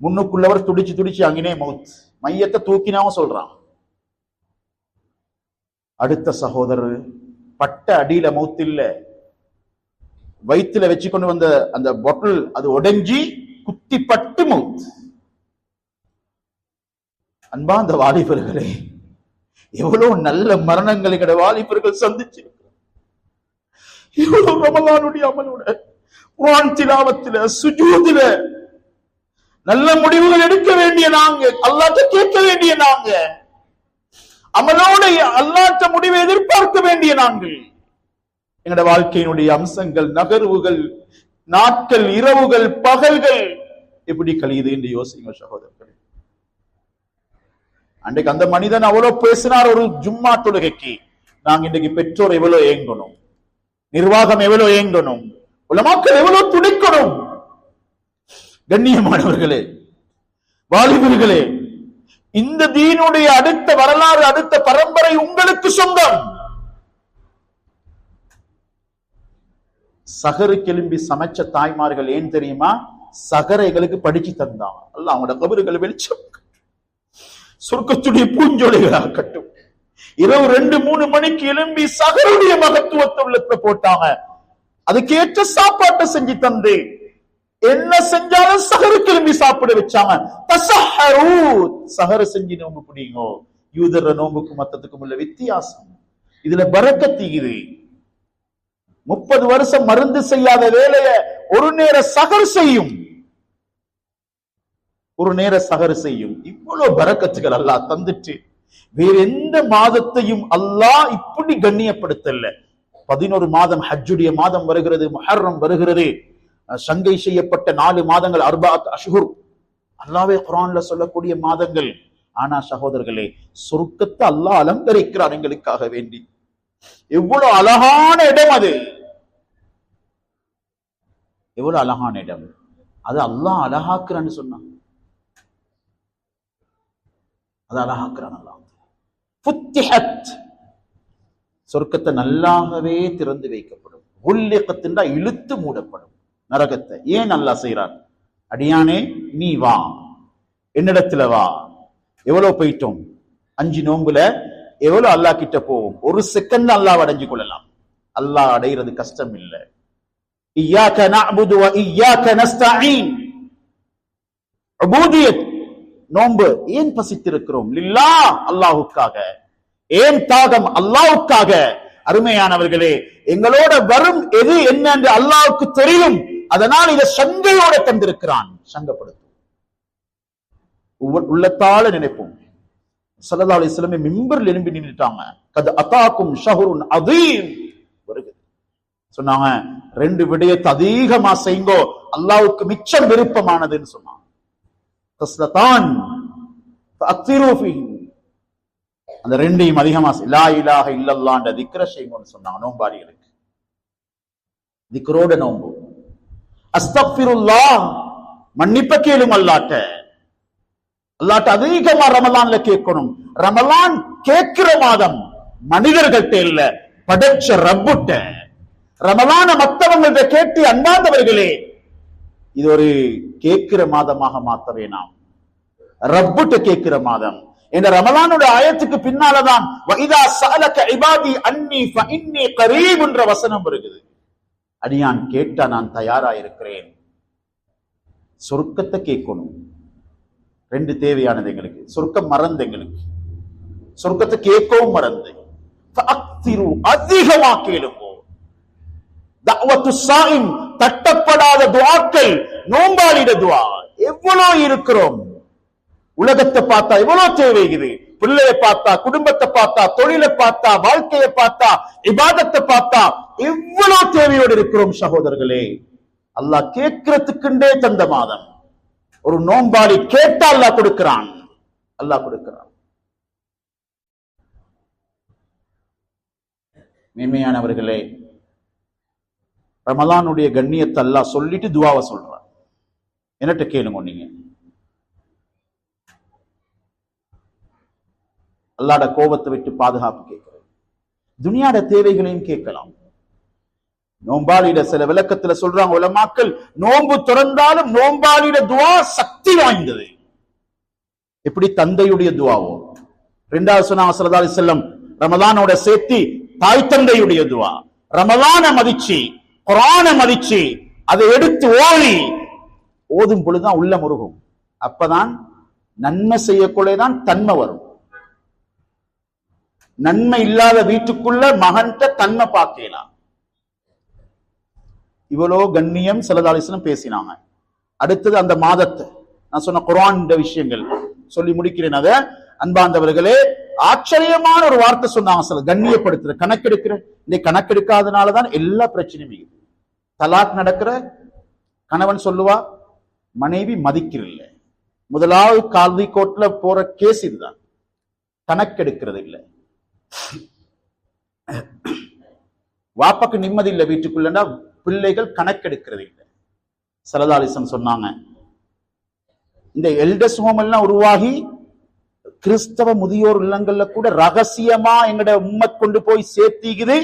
A: முன்னுக்குள்ளவர் துடிச்சு துடிச்சு அங்கினே மவுத், மையத்தை தூக்கினாவும் சொல்றான். அடுத்த சகோதரர் பட்ட அடியில மவுத் இல்ல, வயிற்றுல வச்சு கொண்டு வந்த அந்த பொட்டல் அது உடைஞ்சி குத்தி பட்டு மவுத். அன்பா அந்த வாலிபர்களே, எவ்வளவு நல்ல மரணங்களை எங்கட வாலிபர்கள் சந்திச்சிருக்கிறார். எவ்வளவு ரமலானுடைய அமலோட, குர்ஆன் திலாவத்துல, சுஜூதுல நல்ல முடிவுகள் எடுக்க வேண்டிய நாங்க, அல்லாஹ்ட்ட கேட்க வேண்டிய நாங்க, அமலோட அல்லாஹ்ட்ட முடிவை எதிர்பார்க்க வேண்டிய நாங்கள். எங்கட வாழ்க்கையினுடைய அம்சங்கள், நகர்வுகள், நாட்கள், இரவுகள், பகல்கள் எப்படி கழியுது என்று யோசிங்க சகோதரர்களே. அன்றைக்கு அந்த மனிதன் அவ்வளவு பேசினார் ஒரு ஜும்மா தொழுகைக்கு. நாங்க இன்றைக்கு பெற்றோர் எவ்வளவு ஏங்கணும், நிர்வாகம் எவ்வளவு ஏங்கணும், உலமாக்கள் எவ்வளவு துடிக்கணும். கண்ணியமானவர்களே, வாலிபர்களே, இந்த தீனுடைய அடுத்த வரலாறு, அடுத்த பரம்பரை உங்களுக்கு சொந்தம். சகரு கிளம்பி சமைச்ச தாய்மார்கள் ஏன் தெரியுமா? சகரைகளுக்கு படிச்சு தந்தாங்க. அல்ல அவங்களோட கபறுகள் வெளிச்சம், சொர்க்கத்துடைய பூஞ்சோலைகளாக கட்டும். இரவு 2-3 மணிக்கு எழும்பி சகருடைய மகத்துவத்தை உள்ளத்துல போட்டாங்க. அதுக்கேற்ற சாப்பாட்டை செஞ்சு தந்து என்ன செஞ்சாலும் சகரு கிளம்பி சாப்பிட வச்சாங்க. தஸஹரு, சஹர் செஞ்சு நோம்பு பிடிங்கோ. யூதர் நோம்புக்கும் மத்தத்துக்கும் உள்ள வித்தியாசம் இதுல பரக்கத் இது. 30 வருஷம் மருந்து செய்யாத வேலைய ஒரு நேர சகர் செய்யும், ஒரு நேர சகர் செய்யும். இவ்வளவு பரக்கத்துகள் அல்லாஹ் தந்துட்டு வேற எந்த மாதத்தையும் அல்லாஹ் இப்படி கண்ணியப்படுத்தல. 11 மாதம் ஹஜ்ஜுடைய மாதம் வருகிறது, முஹர்ரம் வருகிறது, சங்கை செய்யப்பட்ட 4 மாதங்கள், 4 அஷ்ஹுர் அல்லாஹ்வே குர்ஆன்ல சொல்லக்கூடிய மாதங்கள். ஆனா சகோதரர்களே, சொர்க்கத்தை அல்லாஹ் அலங்கரிக்கிறார் எங்களுக்காக வேண்டி. எவ்வளவு அழகான இடம் அது, எவ்வளவு அழகான இடம் அது. அல்லாஹ் அழகாக்குறான்னு சொன்னான், அது அழகாக்குறான் அல்லாஹ். ஃபுத்திஹத், சொர்க்கத்தை நல்லாகவே திறந்து வைக்கப்படும். உல்லிகத் என்றா இழுத்து மூடப்படும் நரகத்தை. ஏன் அல்லாஹ் செய்றான்? அடியானே நீ வா, என்னிடத்துல வா. எவ்வளவு போயிட்டோம், 5 நோம்புல எவ்வளவு அல்லாஹ் கிட்ட போவோம். 1 செகண்ட் அல்லாஹ் அடைஞ்சு கொள்ளலாம். அல்லாஹ் அடைகிறது கஷ்டம் இல்லை. இய்யாக நஅபுது வ இய்யாக நஸ்தஈன். உபூதியத், நோன்பு ஏன் பசித்திருக்கிறோம்? லில்லாஹ், அல்லாஹ்வுக்காக. ஏன் தாகம்? அல்லாஹ்வுக்காக. அருமையானவர்களே, எங்களோட வரும் எது என்ன என்று அல்லாஹ்வுக்கு தெரியும். அதனால் இதை சங்கையோட தந்திருக்கிறான். சங்கப்படுத்தும், உள்ளத்தால நினைப்போம். ஸல்லல்லாஹு அலைஹி வஸல்லம் மிம்பர்ல எழும்பி நின்னுட்டாங்க. கத் அதாக்கும் ஷஹ்ருன் அதீம் வருகிறது சொன்னாங்க. 2 விடயத்தை அதிகமா செய்யுங்கோ, அல்லாஹ்வுக்கு மிச்சம் விருப்பமானதுன்னு சொன்னாங்க. தஸ்லதான் ஃபஅக்திரு ஃபீஹி, அந்த 2ஐயும் அதிகமா லா இலாஹ இல்லல்லாஹ் என்ற திக்ர செய்யுங்கன்னு சொன்னாங்க நோம்பாளிகளுக்கு. திக்ரோட நோம்பு. அஸ்தக்ஃபிருல்லாஹ், மன்னிப்ப கேளும் அல்லாஹ்ட்ட. அல்லாஹ்ட்ட அதிகமா ரமலான்ல கேட்கணும். ரமலான் கேட்கிற மாதம், மனிதர்கள்ட்ட இல்ல, படைச்ச ரப்புட்ட. ரமலான மத்தவங்கள்ட்ட கேட்டு அன்பார்ந்தவர்களே, இது ஒரு கேட்கிற மாதமாக மாத்த வேணாம், ரப்புட்ட கேட்கிற மாதம். இந்த ரமலானுடைய ஆயத்துக்கு பின்னாலதான் வஇதா ஸஅலக இபாதி அன்னி ஃபஇன்னி கரீப் என்ற வசனம் வருகிறது. அடியான் கேட்டா நான் தயாரா இருக்கிறேன். சொர்க்கத்தை கேட்கணும். 2 தேவையானது எங்களுக்கு. சொர்க்கம் மறந்து, எங்களுக்கு சொர்க்கத்தை கேட்கவும் மறந்து. ஃபஅக்திரு, அதிகமா கேளுங்க. தஅவத்து ஸாயிம், தட்டப்படாத துஆக்கள், நோம்பாளிட துஆ எவ்வளவு இருக்கிறோம். உலகத்தை பார்த்தா எவ்வளவு தேவைக்குது, பிள்ளையை பார்த்தா, குடும்பத்தை பார்த்தா, தொழிலை பார்த்தா, வாழ்க்கையை பார்த்தா, இபாதத்தை பார்த்தா, எவ்வளவு தேவையோடு இருக்கிறோம் சகோதரர்களே. அல்லாஹ் கேட்கிறதுக்குண்டே தந்த மாதம். ஒரு நோம்பாளி கேட்டா அல்லாஹ் கொடுக்கிறான், அல்லாஹ் கொடுக்கிறான். மேன்மையானவர்களே, ரமலானுடைய கண்ணியத்தை அல்லாஹ் சொல்லிட்டு துவாவை சொல்றான். என்னட்ட கேளுங்க, நீங்க அல்லாஹ்ட கோபத்தை விட்டு பாதுகாப்பு கேட்கிறேன், துனியாட தேவைகளையும் கேட்கலாம். நோம்பாளிட சில விளக்கத்துல சொல்றாங்க உலமாக்கள், நோன்பு திறந்தாலும் நோம்பாளிட துவா சக்தி வாய்ந்தது. எப்படி தந்தையுடைய துவாவோ. 2வது சொன்னாங்க ஸல்லல்லாஹு அலைஹி வஸல்லம், ரமலானோட சேர்த்தி தாய் தந்தையுடைய துவா. ரமலான மதிச்சு, குர்ஆனை மதிச்சு, அதை எடுத்து ஓதும் பொழுதுதான் உள்ள முருகும். அப்பதான் நன்மை செய்யக்குள்ளேதான் தன்மை வரும். நன்மை இல்லாத வீட்டுக்குள்ள மகன்கிட்ட தன்மை பார்க்கலாம். இவ்வளோ கண்ணியம் ஸல்லல்லாஹு அலைஹி வஸல்லம் பேசினாங்க. அடுத்தது அந்த மாதத்தை நான் சொன்ன குர்ஆன் விஷயங்கள் சொல்லி முடிக்கிறேன். அத அன்பார்ந்தவர்களே, ஆச்சரியமான ஒரு வார்த்தை சொன்னாங்க. சில கண்ணியப்படுத்துற கணக்கெடுக்கிற, இந்த கணக்கெடுக்காதனாலதான் எல்லா பிரச்சனையும். தலாக் நடக்கிற கணவன் சொல்லுவா, மனைவி மதிக்கிறல்ல. முதலாவது கால்வி கோர்ட்ல போற கேஸ் இதுதான், கணக்கெடுக்கிறது இல்லை. வாப்பாக்கு நிம்மதி இல்லை வீட்டுக்குள்ளா, பிள்ளைகள் கணக்கெடுக்கிறது இல்லை. ஸல்லல்லாஹு அலைஹி வஸல்லம் சொன்னாங்க, இந்த எல்டர்ஸ் ஹோம் எல்லாம் உருவாகி கிறிஸ்தவ முதியோர் இல்லங்கள்ல கூட ரகசியமா எங்கட உம்மத் கொண்டு போய் சேர்த்திக்குது.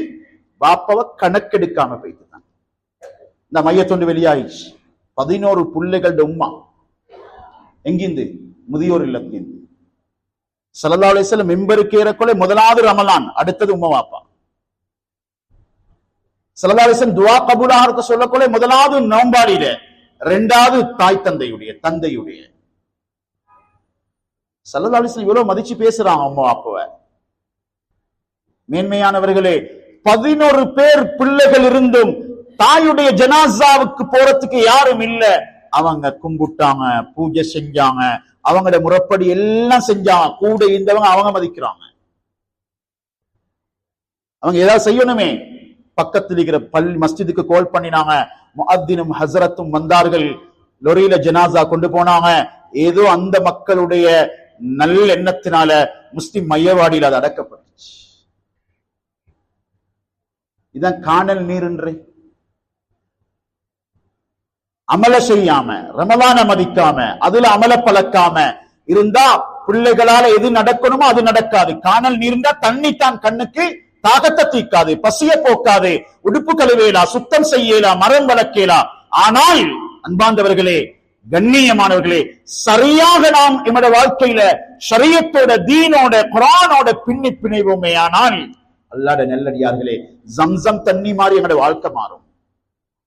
A: பாப்பாவை கணக்கெடுக்காம போயிட்டு தான் இந்த மையத்தொண்டு வெளியாயிடுச்சு. 11 பிள்ளைகளோட உம்மா எங்கிருந்து? முதியோர் இல்லத்திலிருந்து. ஸல்லல்லாஹு அலைஹி வஸல்லம் மெம்பருக்கு ஏறக்குள்ள முதலாவது ரமலான், அடுத்தது உம்மா வாப்பா. ஸல்லல்லாஹு அலைஹி வஸல்லம் துஆ கபூலாக சொல்லக்குள்ள முதலாவது நோம்பாளியில, 2வது தாய் தந்தையுடைய. ஸல்லல்லாஹு அலைஹி வஸல்லம் இவ்வளவு மதிச்சு பேசுறாங்க அம்மா அப்பாவை. மேன்மையானவர்களே, 11 பேர் பிள்ளைகள் இருந்தும் தாயுடைய ஜனாசாவுக்கு போறதுக்கு யாரும் இல்ல. அவங்க கும்பிட்டாங்க, பூஜை செஞ்சாங்க, அவங்களோட முறைப்படி எல்லாம் செஞ்சாங்க. கூட இருந்தவங்க அவங்க மதிக்கிறாங்க. அவங்க ஏதாவது செய்யணுமே, பக்கத்தில் இருக்கிற மஸ்ஜிதுக்கு கால் பண்ணினாங்க. முஅத்தினும் ஹஸரத்தும் வந்தார்கள், லொரியில ஜனாசா கொண்டு போனாங்க. ஏதோ அந்த மக்களுடைய நல்ல எண்ணத்தினால முஸ்லிம் மையவாடியில் அது அடக்கப்பட்டுச்சு. இதான் காணல் நீர்ன்றே. அமல செய்யாம, ரமலான மதிக்காம, அதுல அமல பழக்காம இருந்தா பிள்ளைகளால எது நடக்கணுமோ அது நடக்காது. காணல் நீர்ந்தா தண்ணி தான் கண்ணுக்கு தாகத்தை தீக்காது, பசிய போக்காது, உடுப்பு கழுவேலா, சுத்தம் செய்யலா, மரம் வளர்க்கலா. ஆனால் அன்பார்ந்தவர்களே, கண்ணியமானவர்களே, சரியாக நாம் எமது வாழ்க்கையில ஷரியத்தோட, தீனோட, குர்ஆனோட பின்னி பிணைவோமே ஆனால் அல்லாஹ்வுடைய நல்லடியார்களே, ஜம்சம் தண்ணி மாதிரி எங்களோட வாழ்க்கை மாறும்.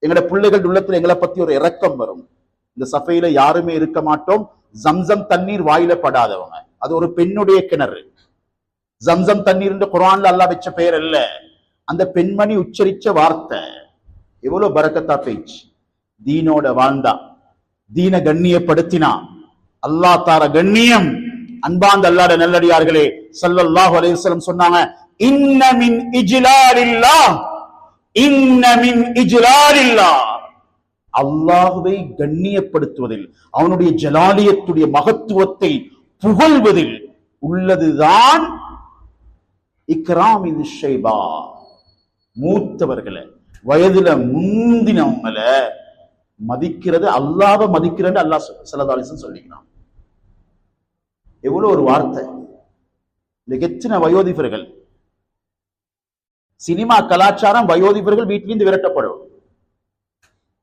A: எங்களோட பிள்ளைகள் உள்ளத்துல எங்களை பத்தி ஒரு இரக்கம் வரும். இந்த சபையில யாருமே இருக்க மாட்டோம் ஜம்சம் தண்ணீர் வாயில படாதவங்க. அது ஒரு பெண்ணுடைய கிணறு. ஜம்சம் தண்ணீர் குர்ஆன்ல அல்லாஹ் வச்ச பெயர் அல்ல, அந்த பெண்மணி உச்சரிச்ச வார்த்தை. எவ்வளவு பரக்கத்தா பேச்சு. தீனோட வாழ்ந்தா, தீன கண்ணியப்படுத்தினா அல்லாஹ் தார கண்ணியம். அன்பார்ந்த அல்லாஹ்வுடைய நல்லடியார்களே, ஸல்லல்லாஹு அலைஹி வஸல்லம் சொன்னாங்க, இன்ன மின் இஜ்லாலில்லாஹ், இன்ன மின் இஜ்லாலில்லாஹ், அல்லாஹ்வை கண்ணியப்படுத்துவதில், அவனுடைய ஜலாலியத்துடைய மகத்துவத்தை புகழ்வதில் உள்ளதுதான் இக்ராமின் ஷைபா, மூத்தவர்களை, வயதுல முந்தினவங்களை மதிக்கிறது. அல்லாஹ்வை மதிக்கிறது அல்லாஹ் ஸல்லல்லாஹு அலைஹி வஸல்லம் சொல்லிக்கிறான். எவ்வளவு ஒரு வார்த்தை. இந்த எத்தனை வயோதிபர்கள், சினிமா கலாச்சாரம் வயோதிபர்கள் வீட்டிலிருந்து விரட்டப்படும்.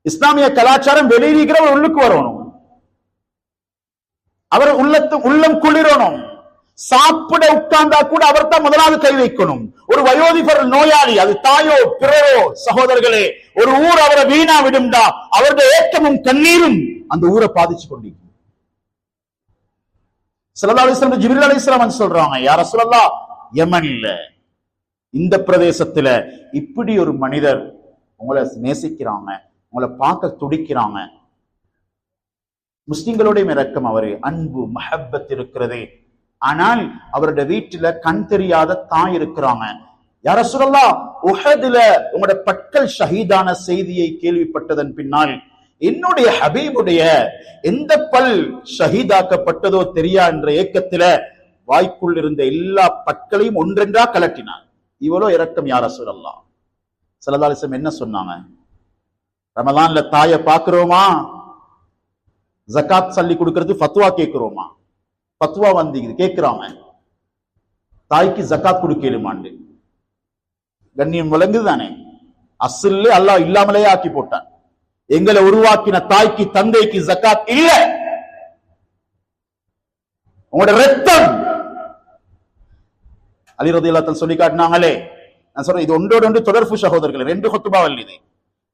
A: இஸ்லாமிய கலாச்சாரம் வெளியிருக்கிறவர் உள்ளுக்கு வரணும், அவர் உள்ளம் குளிரணும். சாப்பிட உட்கார்ந்தா கூட அவர் தான் முதலாவது கை வைக்கணும். ஒரு வயோதிபர் நோயாளி, அது தாயோ பிறரோ சகோதரர்களே, ஒரு ஊர் அவரை வீணா விடும்டா, அவருடைய ஏக்கமும் கண்ணீரும் அந்த ஊரை பாதிச்சு கொண்டீங்க. ஸல்லல்லாஹு அலைஹி வஸல்லம் ஜிப்ரீல் அலைஹிஸ்ஸலாம் சொல்றாங்க, யா ரசூலல்லாஹ், யமன்ல இந்த பிரதேசத்துல இப்படி ஒரு மனிதர் உங்களை நேசிக்கிறாங்க, உங்களை பார்க்க துடிக்கிறாங்க. முஸ்லிம்களுடைய இரக்கம், அவரு அன்பு மஹப்பத் இருக்கிறது. ஆனால் அவருடைய வீட்டுல கண் தெரியாத தாய் இருக்கிறாங்க. யா ரசூலல்லாஹ், உஹதுல உங்களோட பற்கள் ஷஹீதான செய்தியை கேள்விப்பட்டதன் பின்னால் என்னுடைய ஹபீபுடைய எந்த பல் ஷஹீதாக்கப்பட்டதோ தெரியா என்ற ஏக்கத்துல வாய்க்குள் இருந்த எல்லா பற்களையும் ஒன்றென்றா கலட்டினார். இவ்வளவு இரக்கம் யா ரசூலல்லாஹ். ஸல்லல்லாஹு அலைஹி வஸல்லம் என்ன சொன்னாங்க? ரமலான்ல தாயை பாக்குறோமா, ஜகாத் சொல்லி கொடுக்கிறது ஃபத்வா கேட்கிறோமா? ஃபத்வா வந்து கேட்கிறாங்க, தாய்க்கு ஜகாத் கொடுக்கலுமாண்டு. கண்ணியம் விளங்குதானே? அஸ்ஸல்ல அல்லாஹ் இல்லாமலே ஆக்கி போட்டான். எங்களை உருவாக்கின தாய்க்கு தந்தைக்கு ஜகாத் இல்ல. உங்களோட ரத்தம் அலி ரலியல்லாஹு அன்ஹு சொல்லி காட்டினாங்களே. நான் சொல்றேன், இது ஒன்றோடு ஒன்று தொடர்பு சகோதரர்கள். 2 குத்துபாவல் இது.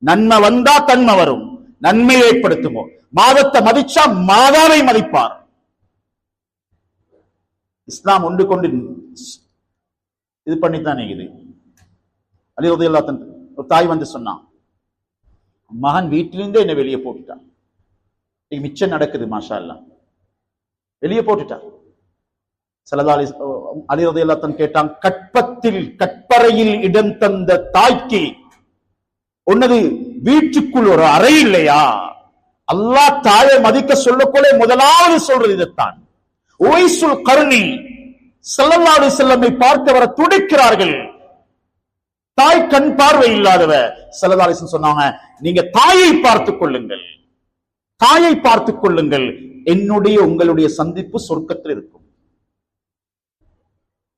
A: நன்மை வந்தா தன்மை வரும், நன்மையை ஏற்படுத்துமோ. மாதத்தை மதிச்சா மாதாவை மதிப்பார். இஸ்லாம் ஒன்று கொண்டு இது பண்ணித்தானே இது. அலி ரலியல்லாஹு அன்ஹு ஒரு தாய் வந்து சொன்னான், மகன் வீட்டிலிருந்தே என்ன வெளியே போட்டுட்டான், மிச்சம் நடக்குது மாஷா அல்லாஹ், வெளியே போட்டுட்டான். ஸல்லல்லாஹு அலைஹி வஸல்லம் அலி ரலியல்லாஹு அன்ஹு கேட்டான், கற்பறையில் இடம் தந்த தாய்க்கு உன்னது வீட்டுக்குள் ஒரு அறை இல்லையா? அல்லாஹ் தாயை மதிக்க சொல்லக்கொள்ள முதலாவது சொல்றது இதைத்தான். உவைசுல் கர்னி ஸல்லல்லாஹு அலைஹி வஸல்லமை பார்க்க வர துடிக்கிறார்கள். தாய் கண் பார்வை இல்லாதவ. ஸல்லல்லாஹு அலைஹி வஸல்லம் சொன்னாங்க, நீங்க தாயை பார்த்துக் கொள்ளுங்கள், தாயை பார்த்துக் கொள்ளுங்கள், என்னுடைய உங்களுடைய சந்திப்பு சொர்க்கத்தில் இருக்கும்.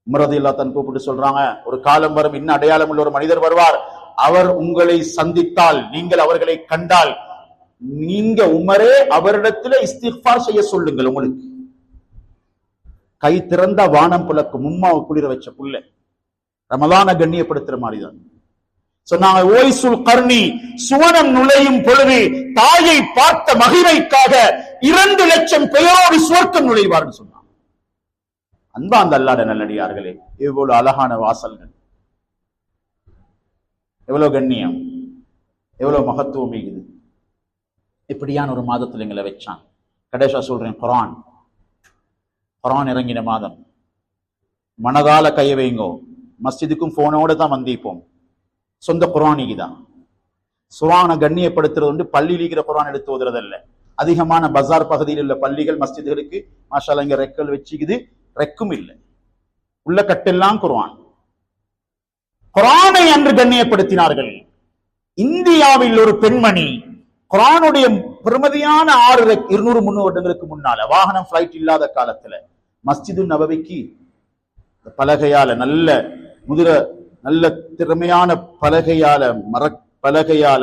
A: உமர் ரலியல்லாஹு அன்ஹு கூப்பிட்டு சொல்றாங்க, ஒரு காலம் வரும், இன்னும் அடையாளம் உள்ள ஒரு மனிதர் வருவார், அவர் உங்களை சந்தித்தால், நீங்கள் அவர்களை கண்டால், நீங்க உமரே அவரிடத்துல இஸ்திக்ஃபார் செய்ய சொல்லுங்கள். உங்களுக்கு கை திறந்த வானம் புலக்கும். உம்மாவை குளிர வச்ச புள்ள ரமலான கண்ணியப்படுத்துற மாதிரிதான் சொன்னாங்க. ஓய்சுல் கர்னி சுவனம் நுழையும் பொழுது தாயை பார்த்த மகிமைக்காக 2 லட்சம் பெயரோடு சுவர்க்கம் நுழைவார்கள் சொன்னாங்க. அன்பா அந்த அல்லாஹ்வுடைய நல்லடியார்களே, எவ்வளவு அழகான வாசல்கள், எவ்வளவு கண்ணியம், எவ்வளவு மகத்துவம் இது. இப்படியான ஒரு மாதத்தில் எங்களை வச்சான். கடைசியா சொல்றேன், குர்ஆன் இறங்கின மாதம். மனதால கைய வைங்கோ. மஸ்ஜிதுக்கும் போனோட தான் வந்திப்போம். சொந்த குர்ஆனிக்கு தான். குர்ஆனை கண்ணியப்படுத்துறது வந்து பள்ளியில் இருக்கிற குர்ஆன் எடுத்து ஓதுறதல்ல. அதிகமான பஜார் பகுதியில் உள்ள பள்ளிகள் மஸ்ஜிதுகளுக்கு மாஷா அல்லாஹ் இங்க ரெக்கல் வச்சுக்குது, ரெக்கும் இல்லை, உள்ள கட்டெல்லாம் குர்ஆன். குர்ஆனை அன்று கண்ணியப்படுத்தினார்கள். இந்தியாவில் ஒரு பெண்மணி குர்ஆனுடைய பெருமதியான 200-300 வருடங்களுக்கு முன்னால, வாகனம் பிளைட் இல்லாத காலத்துல, மஸ்ஜிது நபவிக்கு பலகையால நல்ல திறமையான பலகையால பலகையால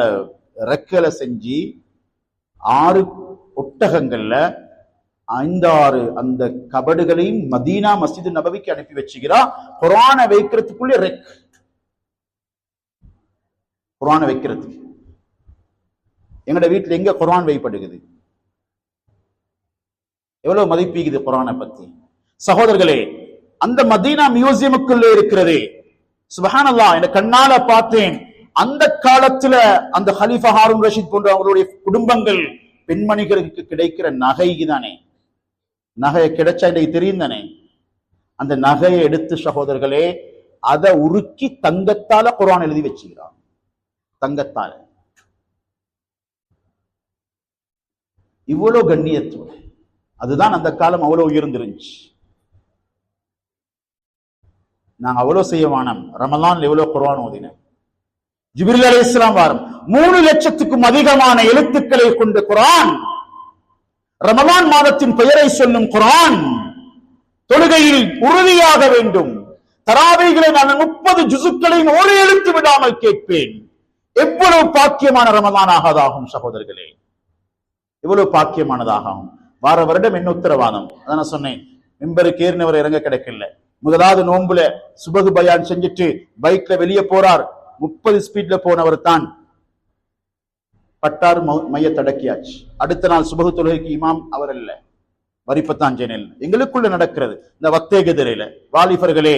A: ரெக்கலை செஞ்சு 6 ஒட்டகங்கள்ல 5-6 அந்த கபடுகளையும் மதீனா மஸ்ஜிது நபவிக்கு அனுப்பி வச்சுக்கிறா. குர்ஆனை வைக்கிறதுக்குள்ளே குர்ஆனை வைக்கிறதுக்கு. எங்கட வீட்டுல எங்க குர்ஆன் வைப்படுகிறது? எவ்வளவு மதிப்பீகுது குர்ஆனை பத்தி. சகோதரர்களே, அந்த மதீனா மியூசியமுக்குள்ளே இருக்கிறது. சுப்ஹானல்லாஹ், என் கண்ணால பார்த்தேன். அந்த காலத்துல அந்த ஹலீஃபா ஹாரூன் ரஷீத் போன்ற அவங்களுடைய குடும்பங்கள், பெண்மணிகளுக்கு கிடைக்கிற நகைக்கு தானே, நகையை கிடைச்சா இன்னைக்கு தெரியும் தானே, அந்த நகையை எடுத்து சகோதரர்களே அதை உருக்கி தங்கத்தால குர்ஆன் எழுதி வச்சுக்கிறான். தங்கத்தால இவ்வளவு கண்ணியத்துவம். அதுதான் அந்த காலம் அவ்வளவு உயர்ந்திருந்துச்சு. நாங்க அவ்வளவு செய்ய வேணாம். ரமலான்ல எவ்வளவு குர்ஆன் ஓதினோம். ஜிப்ரீல் அலைஹிஸ்ஸலாம் வாரம் 3 லட்சத்துக்கும் அதிகமான எழுத்துக்களை கொண்ட குர்ஆன், ரமலான் மாதத்தின் பெயரை சொல்லும் குர்ஆன். தொழுகையில் உறுதியாக வேண்டும். தராவீகளை நான் 30 ஜுசுக்களையும் ஒரு எழுத்து விடாமல் கேட்பேன். எவ்வளவு பாக்கியமான ரமலானாகதாகும் சகோதரர்களே, எவ்வளவு பாக்கியமானதாகும். வார வருடம் என்ன உத்தரவாதம். அதான் நான் சொன்னேன், மிம்பருக்கு ஏறினவர் இறங்க கிடைக்கல. முதலாவது நோன்புல சுபகு பயான் செஞ்சுட்டு பைக்ல வெளியே போறார். 30 ஸ்பீட்ல போனவர் தான் பட்டார், மைய தடக்கியாச்சு. அடுத்த நாள் சுபகு தொழுகைக்கு இமாம் அவர் அல்ல, வரிப்பத்தான் சேனல். எங்களுக்குள்ள நடக்கிறது இந்த வக்தேகதிரையில. வாலிபர்களே,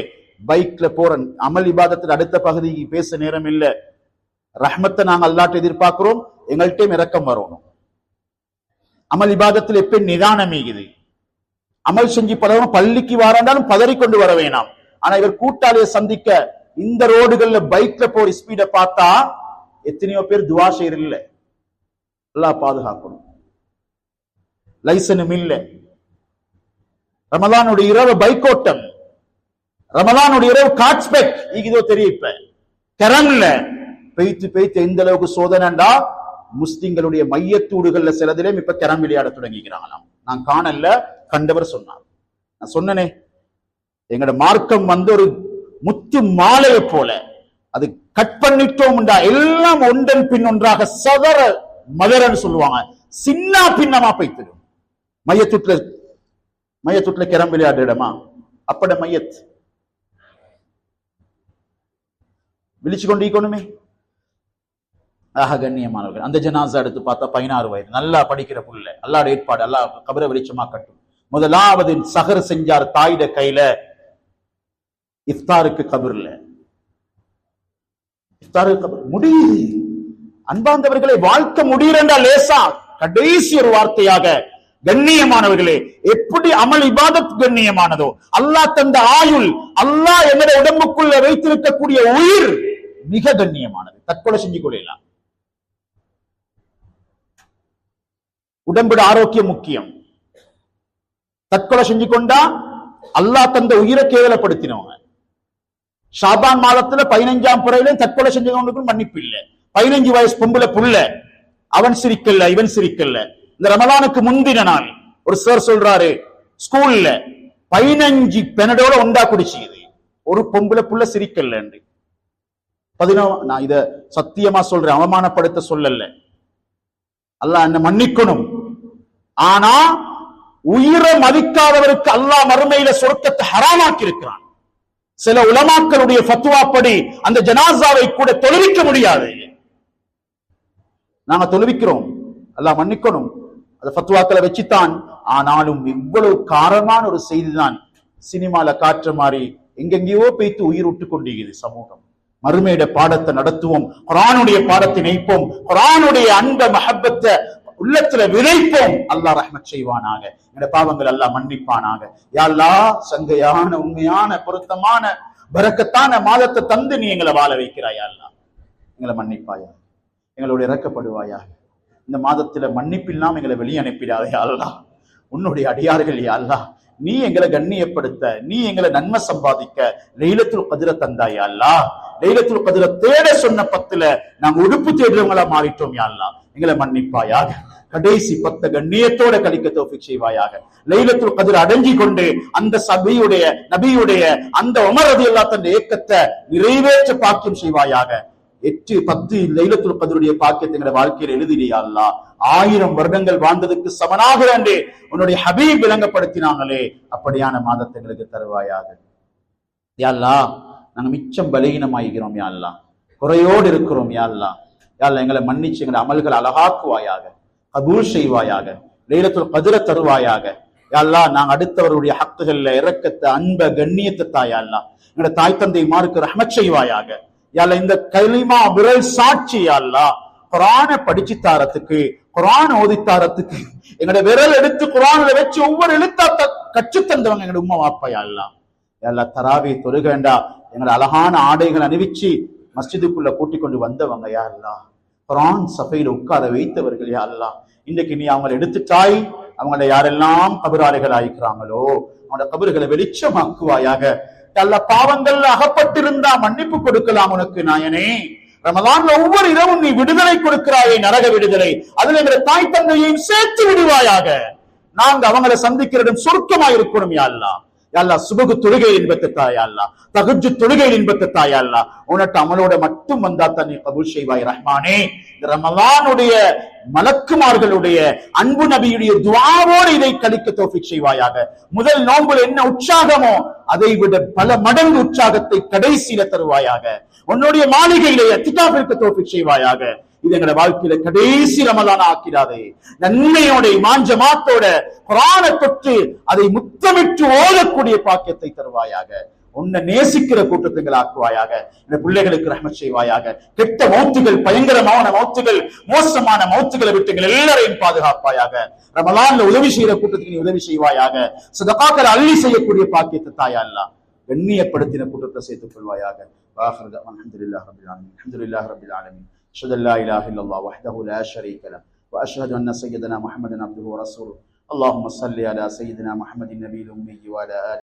A: பைக்ல போற அமல் இபாதத்தில் அடுத்த பகுதிக்கு பேச நேரம் இல்ல. ரஹ்மத்தை நாங்க அல்லாஹ்ட்ட எதிர்பார்க்கிறோம், எங்கள்கிட்ட இரக்கம் வரணும். அமல் இபாதத்தில் எப்ப நிதானம் ஈகுது. அமல் செஞ்சு பழகும், பள்ளிக்கு வராண்டாலும் பதறிக்கொண்டு வர வேணாம். ஆனா இவர் கூட்டாளியை சந்திக்க இந்த ரோடுகள்ல பைக்ல போற ஸ்பீட பார்த்தா எத்தனையோ பேர் துவா செய்யறதில்ல. அல்லாஹ் பாதுகாக்கணும். லைசனும் இல்ல. ரமலானுடைய இரவு பைக்கோட்டம், ரமலானுடைய இரவு காட்ஸ்பெக் இதோ தெரியும். இப்ப கரம்ல பெய்த்து எந்த அளவுக்கு சோதனைண்டா முஸ்லிம்களுடைய மையத்தூடுகள்ல சிலதிலும் இப்ப கரம் விளையாட தொடங்கிக்கிறாங்களாம். நான் காணல, கண்டவர் சொன்னார். நான் சொன்னனே, எங்கட மார்க்கம் ஒரு முத்து மாலையை போல, அது கட் பண்ணிட்டோம் எல்லாம் ஒன்றன் பின் ஒன்றாக சதற மதரன்னு சொல்லுவாங்க, சின்ன பின்னமா போய்த்திடும். மையத்துட்ல கிரம் விளையாடு இடமா அப்பட மையத் விழிச்சு கொண்டிருக்கணுமே. ஆக கண்ணியமானவர்கள், அந்த ஜனாசா எடுத்து பார்த்தா 16 வயது, நல்லா படிக்கிற புள்ள. அல்லாட ஏற்பாடு, அல்லா கபரை வெளிச்சமா கட்டும். முதலாவது சஹர் செஞ்சார் தாயிட கையில, இஃப்தாருக்கு கபர்ல. இஃப்தாருக்கு கபர் முடியுது. அன்பாந்தவர்களை, வாழ்க்கை முடிகிறா லேசா, கடைசி ஒரு வார்த்தையாக கண்ணியமானவர்களே, எப்படி அமல் இபாதத் கண்ணியமானதோ, அல்லாஹ் தந்த ஆயுள், அல்லாஹ் என்னுடைய உடம்புக்குள்ள வைத்திருக்கக்கூடிய உயிர் மிக கண்ணியமானது. தற்கொலை செஞ்சு கொள்ளலாம். உடம்புட ஆரோக்கியம் முக்கியம். தற்கொலை செஞ்சு கொண்டா அல்லாஹ் தந்த உயிரை கேவலப்படுத்தினவங்க. ஷாபான் மாதத்துல 15ஆம் பிறையில தற்கொலை செஞ்சவங்களுக்கு மன்னிப்பு இல்லை. 15 வயசு பொம்புல புள்ள, அவன் சிரிக்கல, இவன் சிரிக்கல. இந்த ரமலானுக்கு முந்தின நாள் ஒரு சார் சொல்றாரு, ஸ்கூல்ல 15 பெனடோட உண்டா குடிச்சுது, ஒரு பொம்புல புள்ள சிரிக்கல. நான் இத சத்தியமா சொல்றேன், அவமானப்படுத்த சொல்லல. அல்லாஹ் என்ன மன்னிக்கணும். ஆனா உயிரை மதிக்காதவருக்கு அல்லாஹ் மறுமையில சொர்க்கத்தை ஹராமாக்கி இருக்கிறான். சில உலமாக்களுடைய ஃபத்வாப்படி அந்த ஜனாசாவை கூட தொழுவிக்க முடியாது. நாங்க தொழுவிக்கிறோம், அல்லாஹ் மன்னிக்கணும், அந்த ஃபத்வாக்களை வச்சுத்தான். ஆனாலும் இவ்வளவு காரமான ஒரு செய்திதான் சினிமால காற்ற மாதிரி எங்கெங்கேயோ பேய்த்து உயிர் விட்டு கொண்டிருக்கிறது சமூகம். மறுமையிட பாடத்தை நடத்துவோம், குர்ஆனுடைய பாடத்தை நெய்ப்போம், குர்ஆனுடைய அன்ப மஹப்பத்தை உள்ளத்துல விதைப்போம். அல்லாஹ் ரஹ்மத் செய்வானாக, என்னோட பாவங்கள் அல்லாஹ் மன்னிப்பானாக. யா அல்லாஹ், சங்கையான உண்மையான பொருத்தமான பரக்கத்தான மாதத்தை தந்து நீ எங்களை வாழ வைக்கிறாயா அல்லாஹ், எங்களை மன்னிப்பாயா, எங்களுடைய இறக்கப்படுவாயா. இந்த மாதத்துல மன்னிப்பில்லாம எங்களை வெளியே அனுப்பிடாதே அல்லாஹ். உன்னுடைய அடியார்கள் யா அல்லாஹ், நீ எங்களை கண்ணியப்படுத்த, நீ எங்களை நன்மை சம்பாதிக்க லைலத்துல் கத்ர தந்தாயா அல்லாஹ். லைலத்துல் கத்ர தேட சொன்ன 10ல நாங்க உடுப்பு தேடுறவங்களா மாறிட்டோம் யா அல்லாஹ், எங்களை மன்னிப்பாயாக. கடைசி 10 கண்ணியத்தோட கழிக்க தௌஃபீக் செய்வாயாக. லைலத்துல் கத்ர் அடைஞ்சி கொண்டு அந்த நபியுடைய அந்த உமர் ரலியல்லாஹு தன் ஏக்கத்தை நிறைவேற்ற பாக்கியம் செய்வாயாக. 8-10 லைலத்துல் கத்ருடைய பாக்கியத்தை எங்க வாழ்க்கையில் எழுதியா அல்லாஹ். 1000 வருடங்கள் வாழ்ந்ததுக்கு சமனாக என்று உன்னுடைய ஹபீப் விளங்கப்படுத்தினாங்களே, அப்படியான மாதத்தை எங்களுக்கு தருவாயாக. யா அல்லாஹ், நாங்க மிச்சம் பலகீனமாகிறோம் யா அல்லாஹ், குறையோடு இருக்கிறோம் யா அல்லாஹ். யா அல்லாஹ், எங்களை மன்னிச்சு எங்களை அமல்கள் அழகாக்குவாயாக, கபூல் செய்வாயாக, லைலத்துல் கத்ர தருவாயாக. யா அல்லாஹ், நாங்க அடுத்தவருடைய ஹக்குகள்ல இரக்கத்தை, அன்ப, கண்ணியத்தை தாயா அல்லாஹ். எங்களோட தாய் தந்தை மாருக்கு ரஹ்மத் செய்வாயாக. யா அல்லாஹ், இந்த கலிமா விரல் சாட்சி யா அல்லாஹ், குர்ஆனை படிச்சு தாரத்துக்கு, குர்ஆன் ஓதித்தாரத்துக்கு எங்களோட விரல் எடுத்து குர்ஆன்ல வச்சு ஒவ்வொரு எழுத்தா கற்று தந்தவங்க எங்களோட உம்மா வாப்பா யா அல்லாஹ். யா அல்லாஹ், தராவி தொழுகேண்டா எங்களை அழகான ஆடைகள் அணிவிச்சு மஸ்ஜிதுக்குள்ள கூட்டிக் கொண்டு வந்தவங்க யா அல்லாஹ். குர்ஆன் சபையில உட்கார வைத்தவர்கள் யா அல்லாஹ். இன்றைக்கு நீ அவங்களை எடுத்துட்டாய், அவங்கள யாரெல்லாம் கபராளிகள் ஆயிக்கிறாங்களோ அவங்களோட கபறுகளை வெளிச்சமாக்குவாயாக. அல்லாஹ், பாவங்கள்ல அகப்பட்டிருந்தா மன்னிப்பு கொடுக்கலாம் உனக்கு நாயனே. ரமலான்ல ஒவ்வொரு இரவும் நீ விடுதலை கொடுக்கிறாயே, நரக விடுதலை, அதுல எங்களை தாய் தந்தையையும் சேர்த்து விடுவாயாக. நாங்க அவங்களை சந்திக்கிற இடம் சொர்க்கமா இருக்கணும் யா அல்லாஹ். யா அல்லாஹ், சுபகு தொழுகையில் இன்பத்தை தாயா அல்லாஹ், தஹஜ்ஜுத் தொழுகையில் இன்பத்தை தாயா அல்லாஹ். உனக்கு அமலோட மட்டும் வந்தா தான் நீ கபூல் செய்வாய் ரஹ்மானே. இந்த ரமலானுடைய மலக்குமார்களுடைய அன்பு நபியுடைய துஆவோடு இதை கழிக்க தௌஃபீக் செய்வாயாக. முதல் நோன்புல என்ன உற்சாகமோ அதை விட பல மடங்கு உற்சாகத்தை கடைசியில தருவாயாக. உன்னுடைய மாளிகையிலே இத்திகாஃபிற்கு தௌஃபீக் செய்வாயாக. இது எங்களோட வாழ்க்கையில கடைசி ரமலான் ஆக்கிடாதே. நன்மையோட மாஞ்சமாத்தோட குர்ஆனை தொட்டு அதை முத்தமிட்டு ஓதக்கூடிய பாக்கியத்தை தருவாயாக. உன்னை நேசிக்கிற கூட்டத்துகள் ஆக்குவாயாக. இந்த பிள்ளைகளுக்கு ரஹ்மத் செய்வாயாக. கெட்ட மௌத்துகள், பயங்கரமான மௌத்துகள், மோசமான மௌத்துகளை விட்டு எங்கள் எல்லாரையும் பாதுகாப்பாயாக. ரமலான்ல உதவி செய்யற கூட்டத்துக்கு நீ உதவி செய்வாயாக. சதகாக்களை அள்ளி செய்யக்கூடிய பாக்கியத்தை தாயா அல்லாஹ் கண்ணியப்படுத்தின கூட்டத்தை சேர்த்துக் கொள்வாயாக. வாஹிரு தஅவானா அல்ஹம்துலில்லாஹி ரப்பில் ஆலமீன். அல்ஹம்துலில்லாஹி ரப்பில் ஆலமீன். அஷ்ஹது அல்லா இலாஹ இல்லல்லாஹ் வஹ்தஹு லா ஷரீக லஹு வ அஷ்ஹது அன்ன சய்யிதனா முஹம்மதன் அப்துஹு வ ரசூலுஹு. اللهم صل على سيدنا محمد النبي الأمي وعلى آله